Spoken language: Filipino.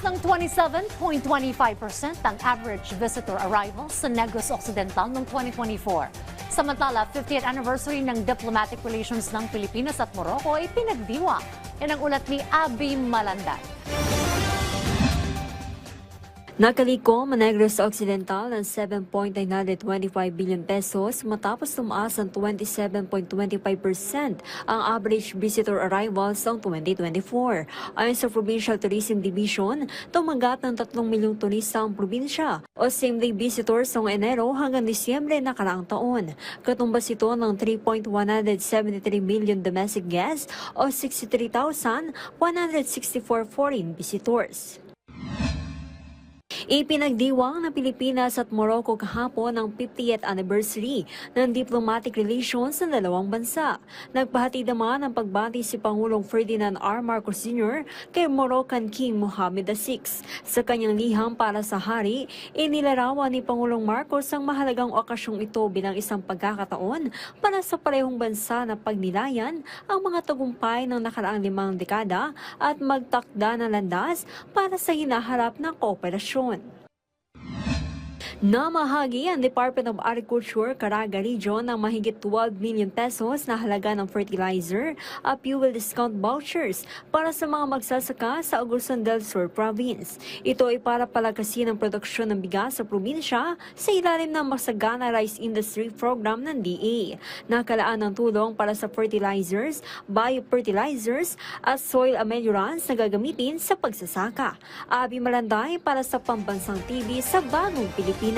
ng 27.25% ang average visitor arrivals sa Negros Occidental noong 2024. Samantala, 50th anniversary ng diplomatic relations ng Pilipinas at Morocco ay pinagdiwang. Yan ang ulat ni Abby Malanday. Nakaliko ang Negros Occidental ng 7.925 billion pesos matapos tumaas ang 27.25% ang average visitor arrivals noong 2024. Ayon sa Provincial Tourism Division, tumagat ng 3 milyong turista ang probinsya o same-day visitors noong Enero hanggang Disyembre na karaang taon. Katumbas ito ng 3.173 million domestic guests o 63,164 foreign visitors. Ipinagdiwang ng Pilipinas at Morocco kahapon ang 50th anniversary ng diplomatic relations ng dalawang bansa. Nagpahatid naman ng pagbati si Pangulong Ferdinand R. Marcos Jr. kay Moroccan King Mohammed VI. Sa kanyang liham para sa hari, inilarawan ni Pangulong Marcos ang mahalagang okasyong ito bilang isang pagkakataon para sa parehong bansa na pagnilayan ang mga tagumpay ng nakaraang 5 dekada at magtakda ng landas para sa hinaharap na kooperasyon. Namahagi ang Department of Agriculture, Caraga Region ng mahigit 12 million pesos na halaga ng fertilizer at fuel discount vouchers para sa mga magsasaka sa Agusan del Sur Province. Ito ay para palakasin ang produksyon ng bigas sa probinsya sa ilalim ng Masagana Rice Industry Program ng DA. Nakalaan ng tulong para sa fertilizers, biofertilizers at soil ameliorants na gagamitin sa pagsasaka. Abby Malanday para sa Pambansang TV sa Bagong Pilipinas.